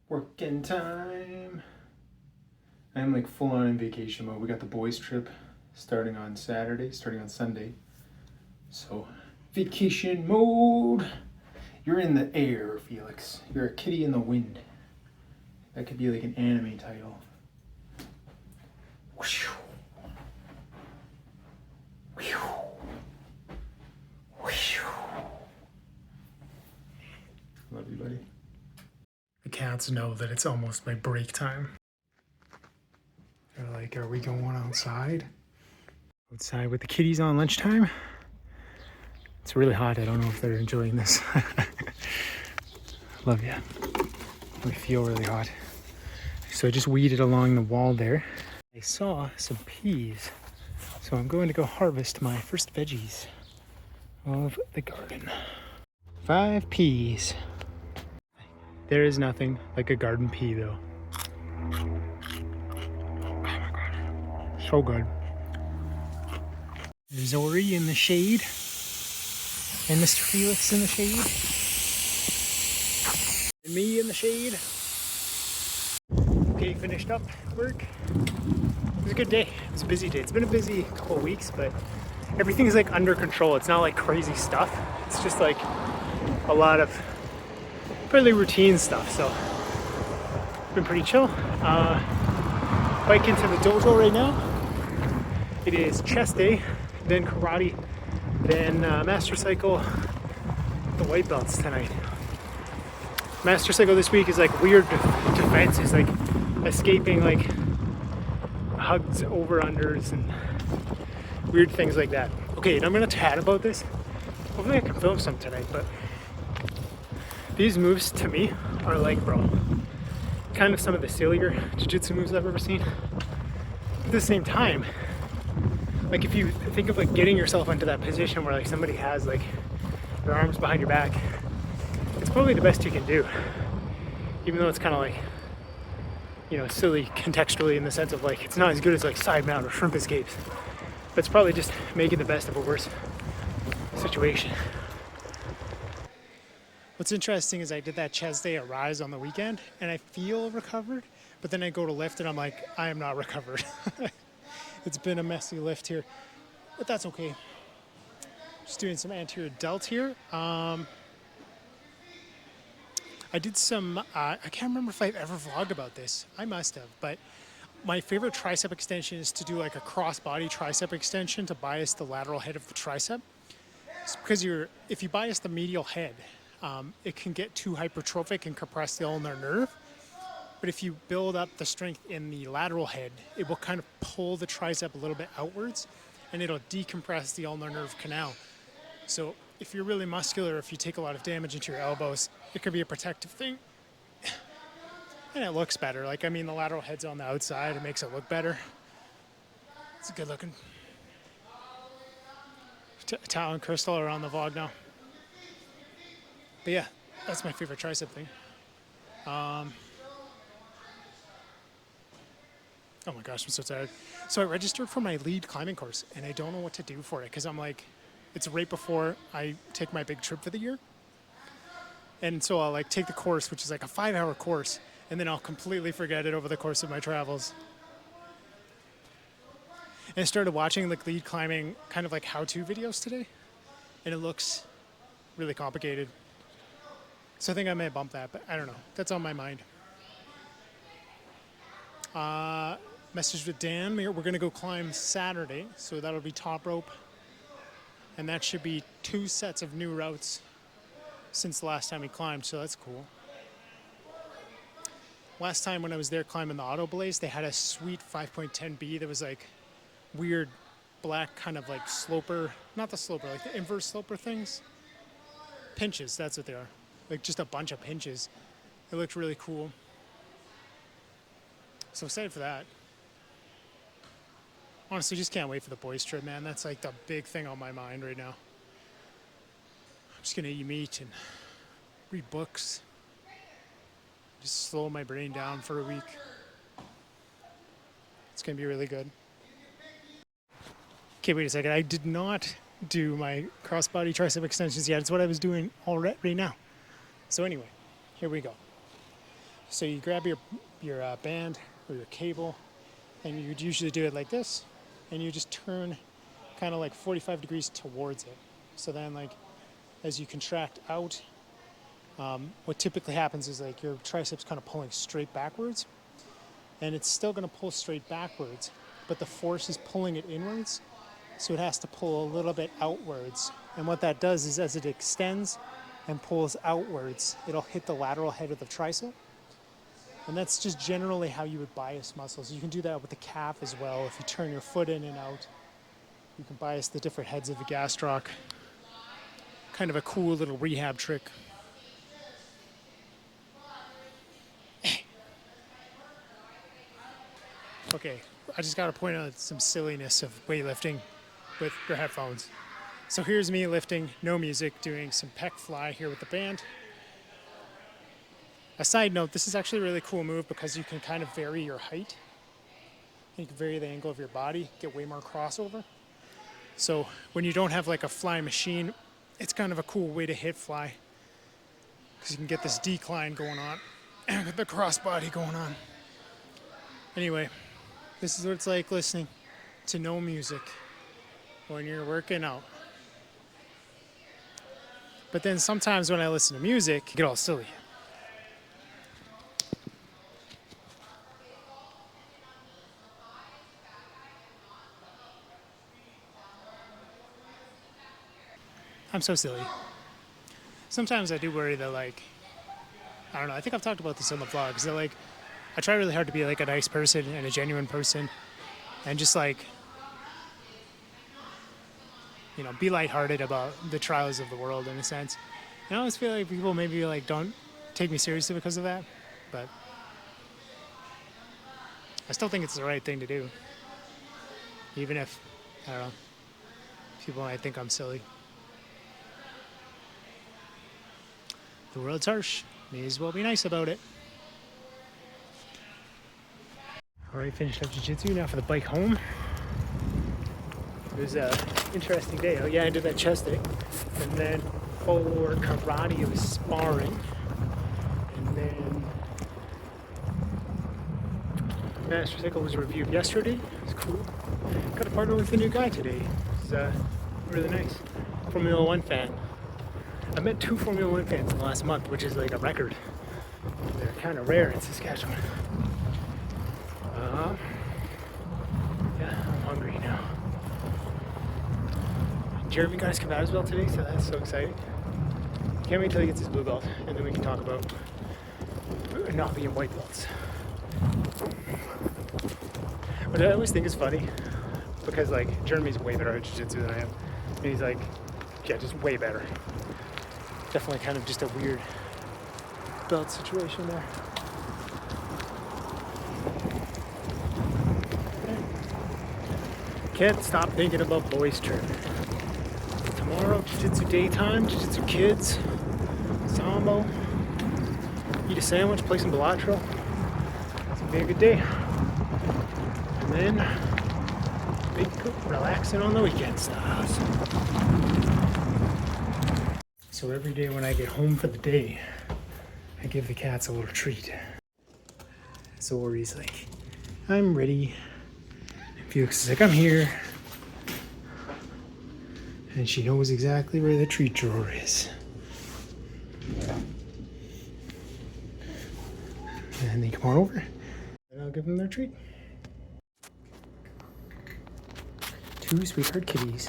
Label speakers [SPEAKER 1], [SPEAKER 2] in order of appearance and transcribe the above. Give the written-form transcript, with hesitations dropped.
[SPEAKER 1] Working time. I'm like full on in vacation mode. We got the boys trip starting on Sunday. So, vacation mode. You're in the air, Felix. You're a kitty in the wind. That could be like an anime title. Love you, buddy. The cats know that it's almost my break time. They're like, are we going outside? Outside with the kitties on lunchtime? It's really hot. I don't know if they're enjoying this. Love you. We feel really hot. So I just weeded along the wall there. I saw some peas. So I'm going to go harvest my first veggies of the garden. 5 peas. There is nothing like a garden pea though. Oh my god. So good. There's Ori in the shade. And Mr. Felix in the shade. And me in the shade. Okay, finished up work. It was a good day. It was a busy day. It's been a busy couple of weeks, but everything's like under control. It's not like crazy stuff. It's just like a lot of fairly routine stuff. So it's been pretty chill. Biking to the dojo right now. It is chest day, then karate, then master cycle, the white belts tonight. Master cycle this week is like weird defenses, like escaping like hugs, over unders, and weird things like that. Okay, and I'm gonna chat about this. Hopefully I can film some tonight, but these moves to me are like, bro, kind of some of the sillier jiu-jitsu moves I've ever seen. At the same time, like if you think of like getting yourself into that position where like somebody has like their arms behind your back, it's probably the best you can do, even though it's kind of like, you know, silly contextually in the sense of like it's not as good as like side mount or shrimp escapes, but it's probably just making the best of a worse situation. What's interesting is I did that chest day at Rise on the weekend and I feel recovered, but then I go to lift and I'm like, I am not recovered. It's been a messy lift here, but that's okay. Just doing some anterior delt here. I did some, I can't remember if I've ever vlogged about this. I must have, but my favorite tricep extension is to do like a cross-body tricep extension to bias the lateral head of the tricep. It's because if you bias the medial head, it can get too hypertrophic and compress the ulnar nerve. But if you build up the strength in the lateral head, it will kind of pull the tricep a little bit outwards and it'll decompress the ulnar nerve canal. So if you're really muscular, if you take a lot of damage into your elbows, it could be a protective thing. And it looks better. Like, I mean, the lateral head's on the outside. It makes it look better. It's good looking. Tao and Crystal are on the vlog now. But yeah, that's my favorite tricep thing. Oh my gosh, I'm so tired. So I registered for my lead climbing course and I don't know what to do for it because I'm like, it's right before I take my big trip for the year. And so I'll like take the course, which is like a 5-hour course, and then I'll completely forget it over the course of my travels. And I started watching like lead climbing kind of like how-to videos today, and it looks really complicated. So I think I may bump that, but I don't know. That's on my mind. Message with Dan. We're going to go climb Saturday, so that'll be top rope. And that should be 2 sets of new routes since the last time we climbed, so that's cool. Last time when I was there climbing the Auto Blaze, they had a sweet 5.10B that was like weird black kind of like sloper, not the sloper, like the inverse sloper things. Pinches, that's what they are. Like just a bunch of pinches. It looked really cool. So excited for that. Honestly, just can't wait for the boys trip, man. That's like the big thing on my mind right now. I'm just gonna eat meat and read books. Just slow my brain down for a week. It's gonna be really good. Okay, wait a second. I did not do my cross-body tricep extensions yet. It's what I was doing already right now. So anyway, here we go. So you grab your band or your cable, and you'd usually do it like this, and you just turn kind of like 45 degrees towards it. So then like as you contract out, what typically happens is like your triceps kind of pulling straight backwards, and it's still going to pull straight backwards, but the force is pulling it inwards, so it has to pull a little bit outwards. And what that does is as it extends and pulls outwards, it'll hit the lateral head of the tricep. And that's just generally how you would bias muscles. You can do that with the calf as well. If you turn your foot in and out, you can bias the different heads of the gastroc. Kind of a cool little rehab trick. Okay, I just gotta point out some silliness of weightlifting with your headphones. So here's me lifting, no music, doing some pec fly here with the band. A side note, this is actually a really cool move because you can kind of vary your height. You can vary the angle of your body, get way more crossover. So when you don't have like a fly machine, it's kind of a cool way to hit fly because you can get this decline going on and the crossbody going on. Anyway, this is what it's like listening to no music when you're working out. But then sometimes when I listen to music, I get all silly. I'm so silly. Sometimes I do worry that like, I don't know, I think I've talked about this on the vlogs, that like, I try really hard to be like a nice person and a genuine person and just like, you know, be lighthearted about the trials of the world in a sense. And I always feel like people maybe like don't take me seriously because of that, but I still think it's the right thing to do. Even if, I don't know, people might think I'm silly. The world's harsh. May as well be nice about it. Alright, finished up jiu-jitsu. Now for the bike home. It was an interesting day. Oh yeah, I did that chest day. And then for karate, it was sparring. And then Master Cycle was reviewed yesterday. It was cool. Got to partner with a new guy today. It was really nice. Formula One fan. I met 2 Formula One fans in the last month, which is like a record. They're kind of rare in Saskatchewan. Yeah, I'm hungry now. Jeremy got his combative belt today, so that's so exciting. Can't wait till he gets his blue belt, and then we can talk about not being white belts. But I always think it's funny, because like, Jeremy's way better at jiu-jitsu than I am. And he's like, yeah, just way better. Definitely kind of just a weird belt situation there. Can't stop thinking about boys' trip. Tomorrow, jiu-jitsu daytime, jiu-jitsu kids, sambo, eat a sandwich, play some Balatro. It's gonna be a good day. And then, big relaxing on the weekend stuff. So every day when I get home for the day, I give the cats a little treat. So Ori's like, I'm ready. And Felix is like, I'm here. And she knows exactly where the treat drawer is. And they come on over, and I'll give them their treat. 2 sweetheart kitties.